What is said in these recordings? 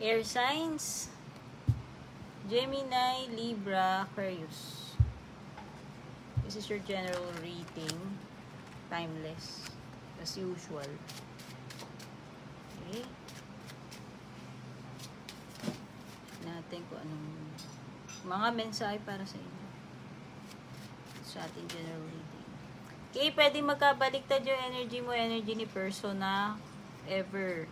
Air signs, Gemini, Libra, Aquarius. This is your general reading. Timeless. As usual. Okay. Natin kung anong mga mensahe para sa inyo. Sa ating general reading. Okay, pwede magkabaliktad yung energy ni person na ever.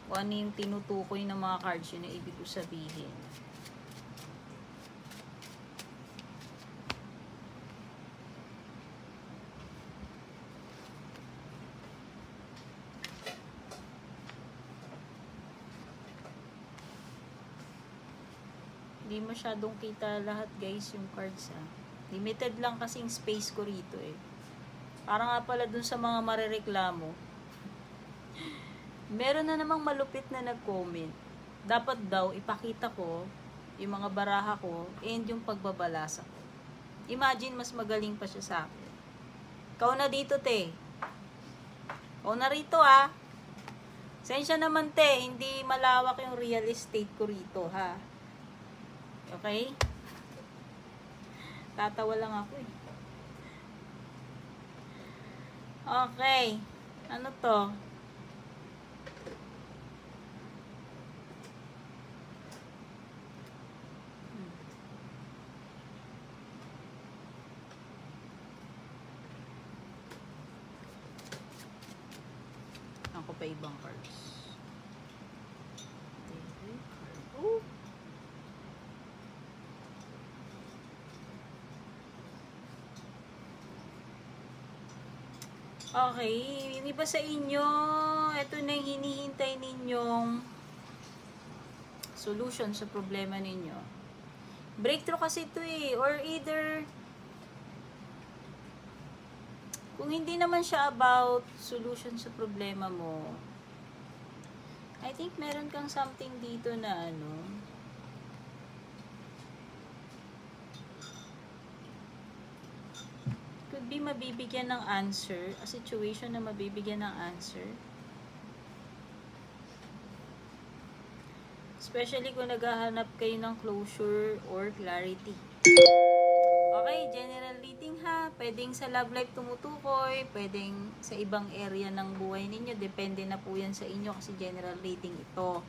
Kung ano yung tinutukoy ng mga cards, yun na ibig ko sabihin. Hindi masyadong kita lahat guys yung cards ha. Limited lang kasing space ko rito eh. Para nga pala dun sa mga marereklamo. Meron na namang malupit na nag-comment. Dapat daw ipakita ko yung mga baraha ko and yung pagbabalasa ko. Imagine mas magaling pa siya sa akin. Ikaw na dito te. Ikaw na rito ha. Sensya naman te, hindi malawak yung real estate ko rito ha. Okay? Tatawa lang ako eh. Okay. Ano to? Ako pa ibang cards. Oh. Okay, yung iba sa inyo, ito na yung hinihintay ninyong solution sa problema ninyo. Breakthrough kasi ito eh, or either kung hindi naman siya about solution sa problema mo, I think meron kang something dito na ano, could be mabibigyan ng answer, a situation na mabibigyan ng answer. Especially kung naghahanap kayo ng closure or clarity. Okay, general reading ha. Pwedeng sa love life tumutukoy, pwedeng sa ibang area ng buhay ninyo. Depende na po yan sa inyo kasi general reading ito.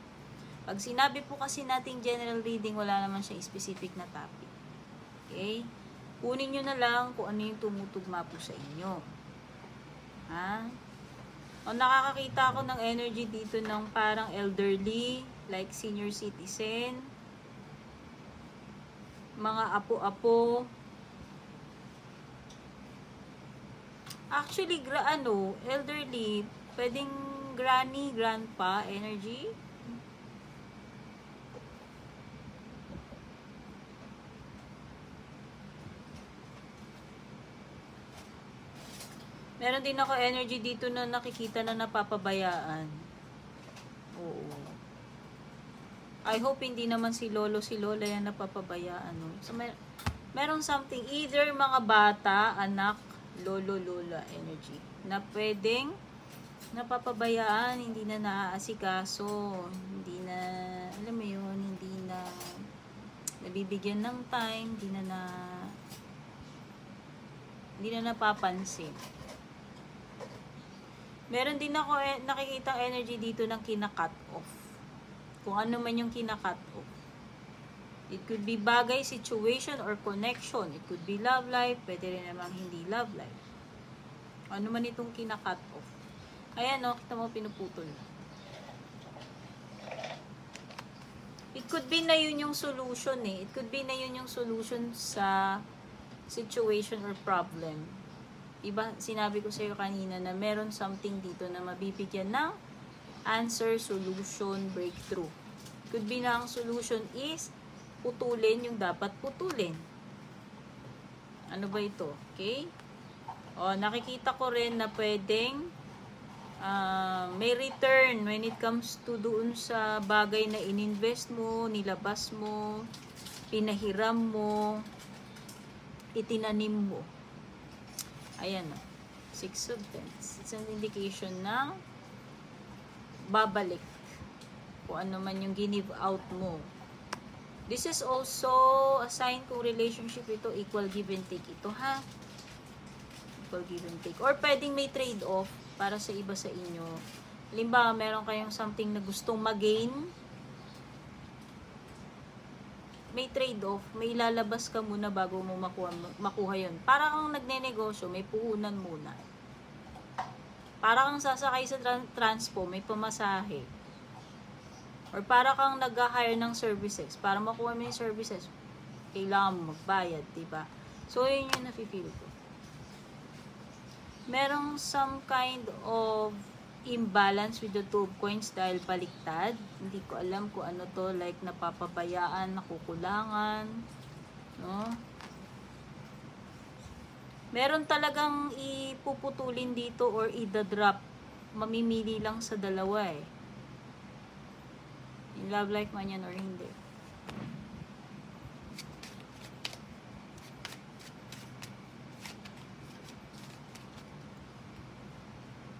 Pag sinabi po kasi nating general reading, wala naman siya specific na topic. Okay? Kunin nyo na lang kung ano yung tumutugma po sa inyo. Ha? O nakakakita ako ng energy dito ng parang elderly, like senior citizen, mga apo-apo. Actually, elderly, pwedeng granny, grandpa energy. Meron din ako energy dito na nakikita na napapabayaan. Oo. I hope hindi naman si lolo, si lola yan napapabayaan. No? So, meron something, either mga bata, anak, lolo, lola energy, na pwedeng napapabayaan, hindi na naaasikaso, hindi na, alam mo yun, hindi na nabibigyan ng time, hindi na napapansin. Meron din ako nakikita energy dito ng kina-cut off. Kung ano man yung kina-cut off. It could be bagay, situation, or connection. It could be love life. Pwede rin namang hindi love life. Ano man itong kina-cut off. Ayan o, kita mo pinuputol. It could be na yun yung solution eh. It could be na yun yung solution sa situation or problem. Diba, sinabi ko sa'yo kanina na meron something dito na mabibigyan ng answer, solution, breakthrough. Could be na ang solution is putulin yung dapat putulin. Ano ba ito? Okay? O, nakikita ko rin na pwedeng may return when it comes to doon sa bagay na ininvest mo, nilabas mo, pinahiram mo, itinanim mo. Ayan o. 6 of Pentacles. It's an indication na babalik. kung ano man yung give out mo. This is also a sign kung relationship ito, equal give and take ito, ha? Equal give and take. Or pwedeng may trade-off para sa iba sa inyo. Halimbawa, meron kayong something na gustong mag-gain. May trade-off. May lalabas ka muna bago mo makuha yun. Para kang nagne-negosyo, may puhunan muna. Para kang sasakay sa transpo, may pamasahe. Or para kang nag-hire ng services. Para makuha mo yung services, kailangan mo magbayad, diba? So, yun yung nafe-feel ko. Merong some kind of imbalance with the two of coins dahil baliktad. Hindi ko alam kung ano to, like napapabayaan, nakukulangan, no? Meron talagang ipuputulin dito or i-drop. Mamimili lang sa dalawa eh. In love life man yan or hindi.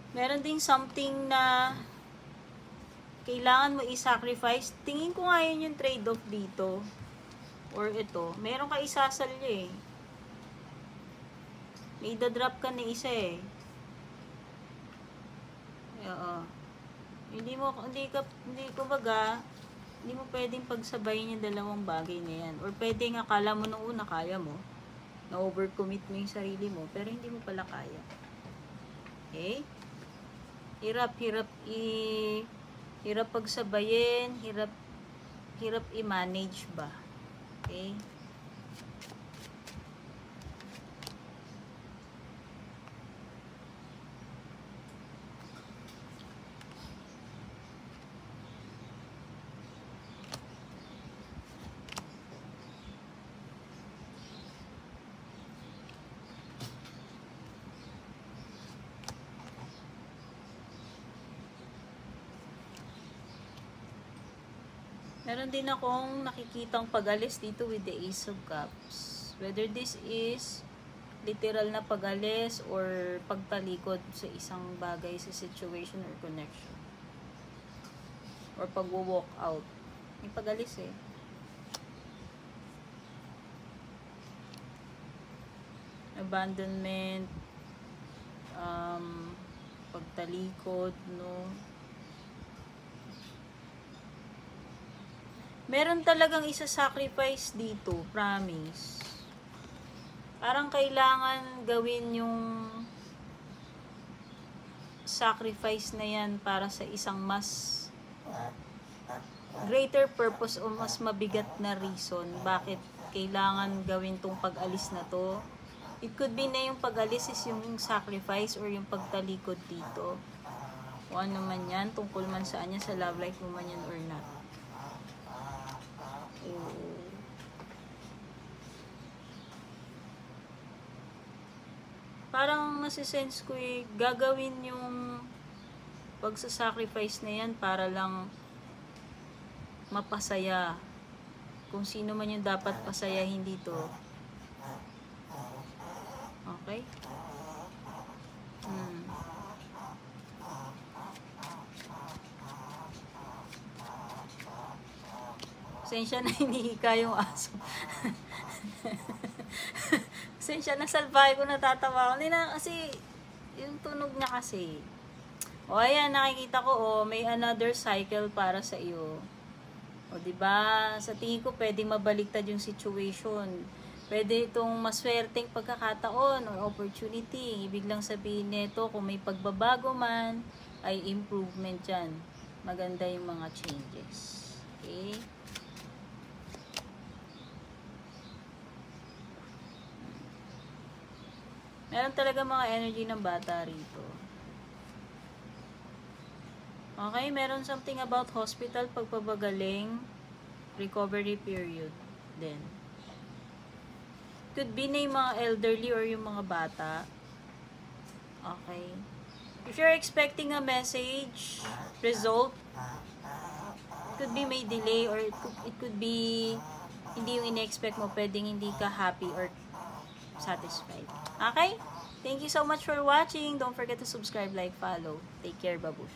Meron ding something na kailangan mo i-sacrifice. Tingin ko nga yun yung trade-off dito. Or ito. Meron ka isasalya eh. May drop ka na isa eh. Oo. Hindi mo pwedeng pagsabayin yung dalawang bagay na yan. Or pwedeng akala mo nung una kaya mo. Na-overcommit mo yung sarili mo. Pero hindi mo pala kaya. Okay? Hirap pagsabayin, hirap i-manage ba. Okay? Meron din akong nakikitang pag-alis dito with the Ace of Cups. Whether this is literal na pag-alis or pagtalikod sa isang bagay, sa situation or connection. Or pag-walk out. May pag-alis eh. Abandonment, pagtalikod, no? Meron talagang isa-sacrifice dito, promise. Parang kailangan gawin yung sacrifice na yan para sa isang mas greater purpose o mas mabigat na reason bakit kailangan gawin tong pag-alis na to. It could be na yung pag-alis is yung sacrifice or yung pagtalikod dito. O ano man yan, tungkol man saan yan, sa love life mo man yan or not. Parang nasisense ko eh, gagawin yung pagsasacrifice na yan para lang mapasaya. Kung sino man yung dapat pasayahin dito. Okay? Pasensya na hinihika yung aso. Pasensya na, salbahe ko, natatawa ko. Hindi na kasi, yung tunog niya kasi. O ayan, nakikita ko, may another cycle para sa iyo. O diba, sa tingin ko, pwedeng mabaliktad yung situation. Pwede itong maswerteng pagkakataon or opportunity. Ibig lang sabihin nito, kung may pagbabago man, ay improvement yan. Maganda yung mga changes. Okay? Meron talaga mga energy ng bata rito. Okay, meron something about hospital, pagpapagaling, recovery period din. Could be na yung mga elderly or yung mga bata. Okay. If you're expecting a message, result, it could be may delay or it could be hindi yung ina-expect mo, pwedeng hindi ka happy or satisfied. Okay? Thank you so much for watching. Don't forget to subscribe, like, follow. Take care, babush.